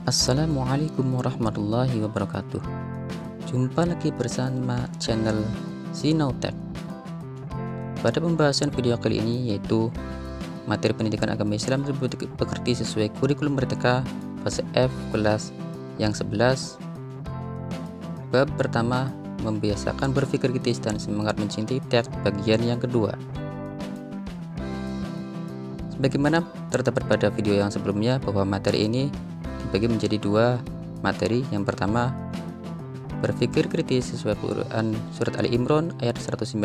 Assalamualaikum warahmatullahi wabarakatuh. Jumpa lagi bersama channel Sinautek. Pada pembahasan video kali ini yaitu materi pendidikan agama Islam dipekerti sesuai kurikulum Merdeka fase F kelas yang 11. Bab pertama, membiasakan berpikir kritis dan semangat mencintai teks, bagian yang kedua. Sebagaimana terdapat pada video yang sebelumnya bahwa materi ini dibagi menjadi dua materi. Yang pertama, berpikir kritis sesuai Quran surat Ali Imran ayat 190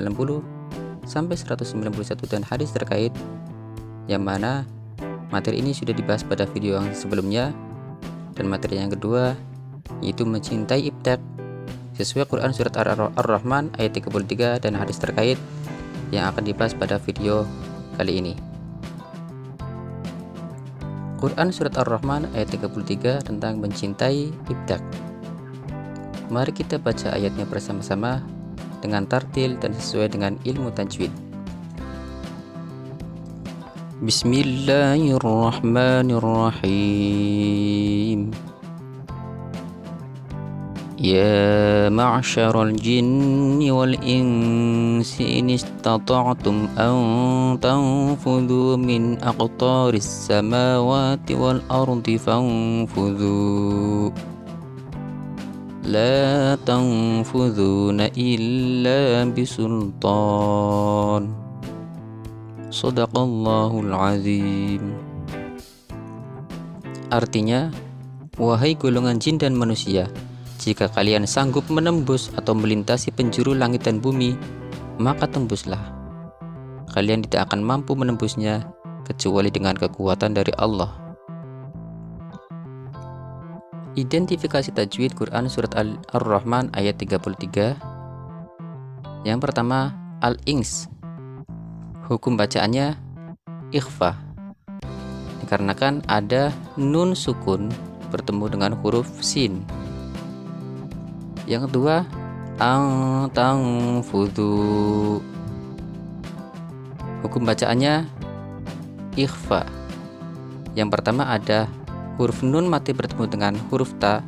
sampai 191 dan hadis terkait, yang mana materi ini sudah dibahas pada video yang sebelumnya. Dan materi yang kedua yaitu mencintai iptek sesuai Quran surat Ar-Rahman ayat 33 dan hadis terkait, yang akan dibahas pada video kali ini. Quran surat Ar-Rahman ayat 33 tentang mencintai iptek. Mari kita baca ayatnya bersama-sama dengan tartil dan sesuai dengan ilmu tajwid. Bismillahirrahmanirrahim. Ya ma'syaral jinni wal insi in istata'tum an tanfudhu min aqtaris samawati wal ardi fanfudhu la tanfudhuna illa bisultan. Shadaqallahul azim. Artinya, wahai golongan jin dan manusia, jika kalian sanggup menembus atau melintasi penjuru langit dan bumi, maka tembuslah. Kalian tidak akan mampu menembusnya kecuali dengan kekuatan dari Allah. Identifikasi tajwid Quran surat Ar-Rahman ayat 33. Yang pertama, al-ings. Hukum bacaannya ikhfa, dikarenakan ada nun sukun bertemu dengan huruf sin. Yang kedua, tanfudhu. Hukum bacaannya ikhfa. Yang pertama ada huruf nun mati bertemu dengan huruf ta,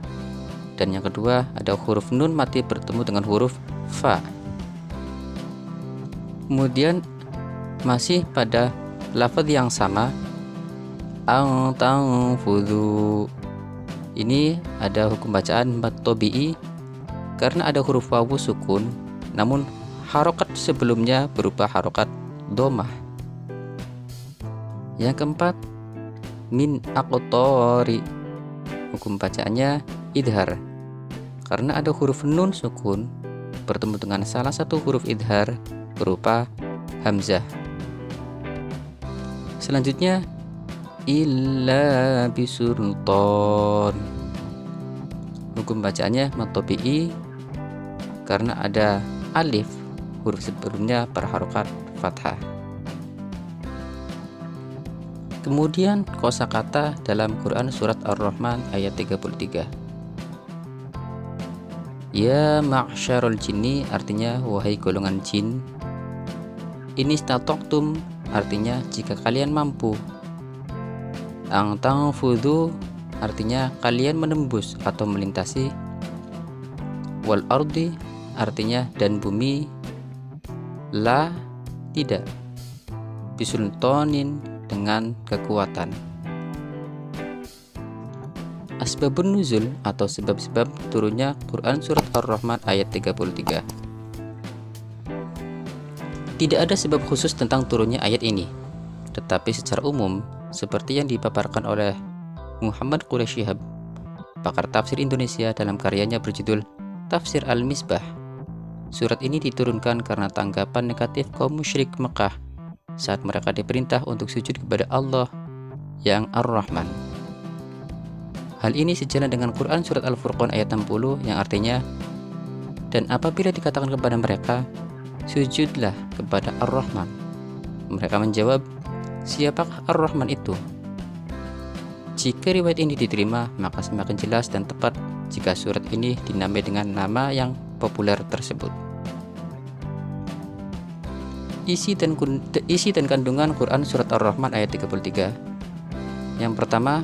dan yang kedua ada huruf nun mati bertemu dengan huruf fa. Kemudian masih pada lafaz yang sama, tanfudhu. Ini ada hukum bacaan mad tabi'i karena ada huruf wawu sukun, namun harokat sebelumnya berupa harokat domah. Yang keempat, min aqtori. Hukum bacaannya idhar karena ada huruf nun sukun bertemu dengan salah satu huruf idhar berupa hamzah. Selanjutnya, illa bisultan. Hukum bacaannya mad tabi'i karena ada alif, huruf sebelumnya berharokat fathah. Kemudian kosakata dalam Quran surat Ar-Rahman ayat 33. Ya ma'syarul jinni artinya wahai golongan jin. Ini istata'tum artinya jika kalian mampu. Ang tanfudhu artinya kalian menembus atau melintasi. Wal ardi artinya dan bumi. La tidak. Bisultanin dengan kekuatan. Asbabun nuzul atau sebab-sebab turunnya Quran surat Ar-Rahman ayat 33. Tidak ada sebab khusus tentang turunnya ayat ini, tetapi secara umum seperti yang dipaparkan oleh Muhammad Quraisy Shihab, pakar tafsir Indonesia, dalam karyanya berjudul Tafsir Al-Misbah. Surat ini diturunkan karena tanggapan negatif kaum musyrik Mekah saat mereka diperintah untuk sujud kepada Allah yang Ar-Rahman. Hal ini sejalan dengan Quran surat Al-Furqan ayat 60 yang artinya, dan apabila dikatakan kepada mereka, sujudlah kepada Ar-Rahman, mereka menjawab, siapakah Ar-Rahman itu? Jika riwayat ini diterima, maka semakin jelas dan tepat jika surat ini dinamai dengan nama yang populer tersebut. Isi dan kandungan Quran surat Ar-Rahman ayat 33. Yang pertama,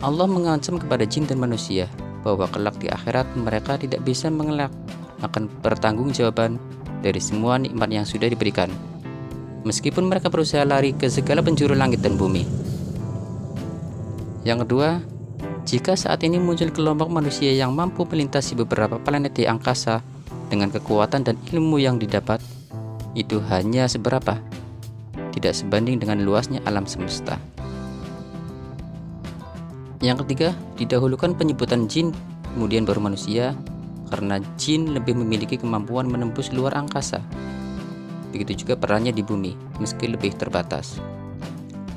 Allah mengancam kepada jin dan manusia bahwa kelak di akhirat mereka tidak bisa mengelak akan pertanggungjawaban dari semua nikmat yang sudah diberikan, meskipun mereka berusaha lari ke segala penjuru langit dan bumi. Yang kedua, jika saat ini muncul kelompok manusia yang mampu melintasi beberapa planet di angkasa dengan kekuatan dan ilmu yang didapat, itu hanya seberapa, tidak sebanding dengan luasnya alam semesta. Yang ketiga, didahulukan penyebutan jin, kemudian baru manusia, karena jin lebih memiliki kemampuan menembus luar angkasa. Begitu juga perannya di bumi, meski lebih terbatas.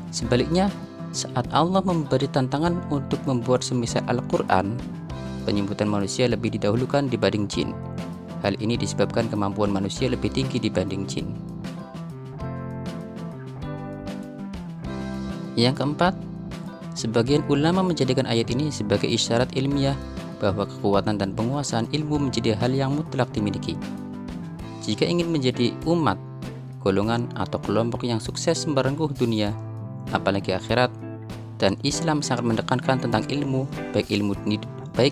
Sebaliknya, saat Allah memberi tantangan untuk membuat semisal Al-Quran, penyebutan manusia lebih didahulukan dibanding jin. Hal ini disebabkan kemampuan manusia lebih tinggi dibanding jin. Yang keempat, sebagian ulama menjadikan ayat ini sebagai isyarat ilmiah bahwa kekuatan dan penguasaan ilmu menjadi hal yang mutlak dimiliki. Jika ingin menjadi umat, golongan atau kelompok yang sukses merengkuh dunia, apalagi akhirat, dan Islam sangat menekankan tentang ilmu, baik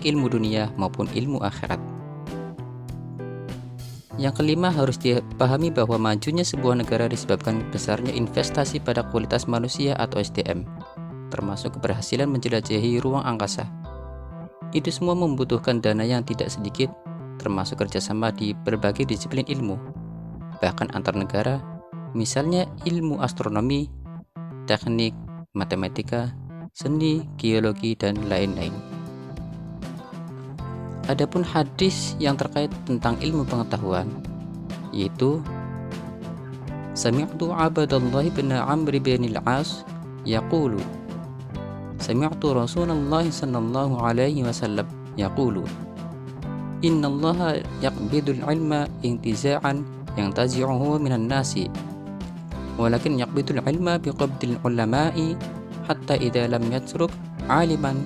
ilmu dunia maupun ilmu akhirat. Yang kelima, harus dipahami bahwa majunya sebuah negara disebabkan besarnya investasi pada kualitas manusia atau SDM, termasuk keberhasilan menjelajahi ruang angkasa. Itu semua membutuhkan dana yang tidak sedikit, termasuk kerjasama di berbagai disiplin ilmu, bahkan antar negara, misalnya ilmu astronomi, teknik, matematika, seni, geologi, dan lain-lain. Adapun hadis yang terkait tentang ilmu pengetahuan, yaitu Sami'tu Abdullah bin Amr bin al-As yaqulu Sami'tu Rasulullah sallallahu alaihi wasallam yaqulu Innallaha yaqbidul ilma intiza'an yantazi'uhu minan nasi walakin yaqbidul ilma biqabdil ulama'i hatta idza lam yatruk 'aliman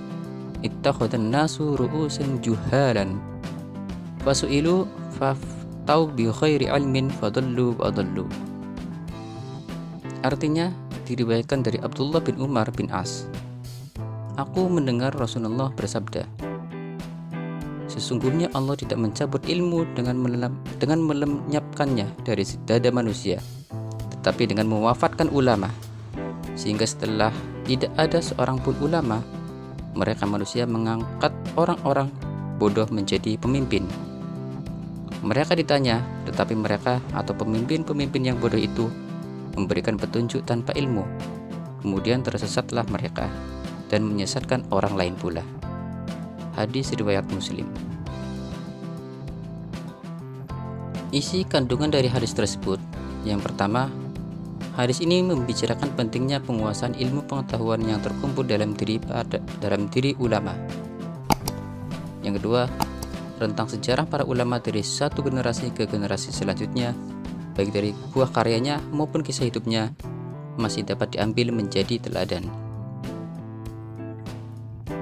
ittakhadhan nasu ru'usan juhalan fasu'ilu faftau bi khairi ilmin fadallu wa adallu. Artinya, diriwayatkan dari Abdullah bin Umar bin As, aku mendengar Rasulullah bersabda, sesungguhnya Allah tidak mencabut ilmu dengan melenyapkannya dari dada manusia, tetapi dengan mewafatkan ulama, sehingga setelah tidak ada seorang pun ulama, mereka manusia mengangkat orang-orang bodoh menjadi pemimpin. Mereka ditanya, tetapi mereka atau pemimpin-pemimpin yang bodoh itu memberikan petunjuk tanpa ilmu. Kemudian tersesatlah mereka dan menyesatkan orang lain pula. Hadis riwayat Muslim. Isi kandungan dari hadis tersebut, yang pertama, hadis ini membicarakan pentingnya penguasaan ilmu pengetahuan yang terkumpul dalam diri ulama. Yang kedua, tentang sejarah para ulama dari satu generasi ke generasi selanjutnya, baik dari buah karyanya maupun kisah hidupnya, masih dapat diambil menjadi teladan.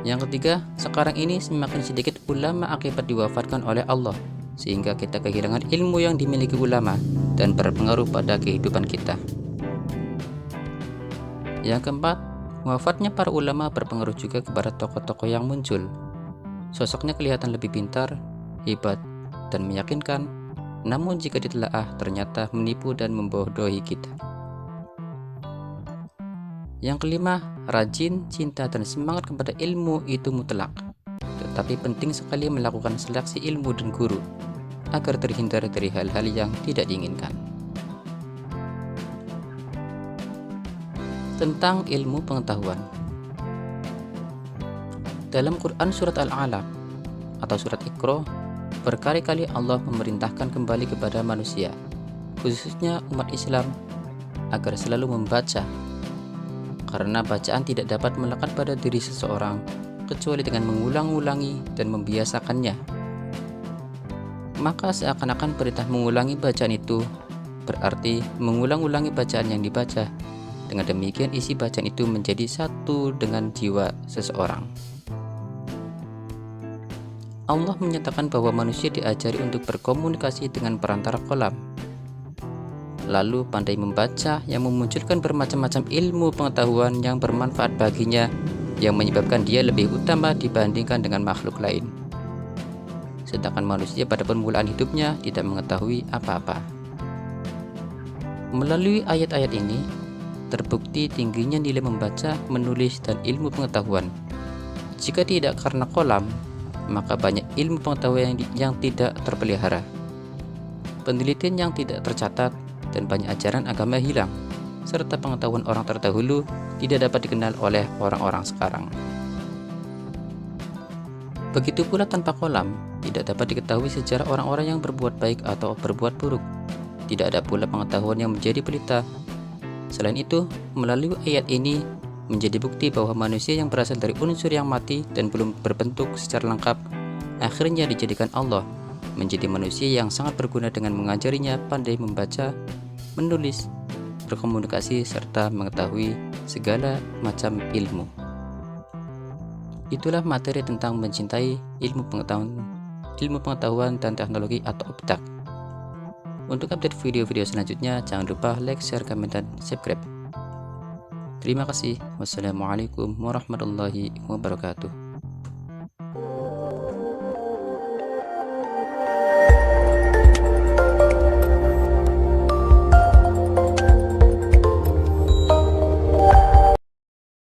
Yang ketiga, sekarang ini semakin sedikit ulama akibat diwafatkan oleh Allah, sehingga kita kehilangan ilmu yang dimiliki ulama dan berpengaruh pada kehidupan kita. Yang keempat, wafatnya para ulama berpengaruh juga kepada tokoh-tokoh yang muncul. Sosoknya kelihatan lebih pintar, hebat, dan meyakinkan, namun jika ditelaah ternyata menipu dan membodohi kita. Yang kelima, rajin, cinta, dan semangat kepada ilmu itu mutlak, tetapi penting sekali melakukan seleksi ilmu dan guru agar terhindar dari hal-hal yang tidak diinginkan. Tentang ilmu pengetahuan, dalam Quran surat Al-Alaq atau surat Iqra, berkali-kali Allah memerintahkan kembali kepada manusia, khususnya umat Islam, agar selalu membaca, karena bacaan tidak dapat melekat pada diri seseorang kecuali dengan mengulang-ulangi dan membiasakannya. Maka seakan-akan perintah mengulangi bacaan itu berarti mengulang-ulangi bacaan yang dibaca. Dengan demikian isi bacaan itu menjadi satu dengan jiwa seseorang. Allah menyatakan bahwa manusia diajari untuk berkomunikasi dengan perantara qalam. Lalu pandai membaca yang memunculkan bermacam-macam ilmu pengetahuan yang bermanfaat baginya yang menyebabkan dia lebih utama dibandingkan dengan makhluk lain. Sedangkan manusia pada permulaan hidupnya tidak mengetahui apa-apa. Melalui ayat-ayat ini, terbukti tingginya nilai membaca, menulis, dan ilmu pengetahuan. Jika tidak karena kolam, maka banyak ilmu pengetahuan yang tidak terpelihara, penelitian yang tidak tercatat, dan banyak ajaran agama hilang, serta pengetahuan orang terdahulu tidak dapat dikenal oleh orang-orang sekarang. Begitu pula tanpa kolam, tidak dapat diketahui sejarah orang-orang yang berbuat baik atau berbuat buruk. Tidak ada pula pengetahuan yang menjadi pelita. Selain itu, melalui ayat ini menjadi bukti bahwa manusia yang berasal dari unsur yang mati dan belum berbentuk secara lengkap, akhirnya dijadikan Allah menjadi manusia yang sangat berguna dengan mengajarinya pandai membaca, menulis, berkomunikasi, serta mengetahui segala macam ilmu. Itulah materi tentang mencintai ilmu pengetahuan dan teknologi atau OPTAK. Untuk update video-video selanjutnya, jangan lupa like, share, komen, dan subscribe. Terima kasih. Wassalamualaikum warahmatullahi wabarakatuh.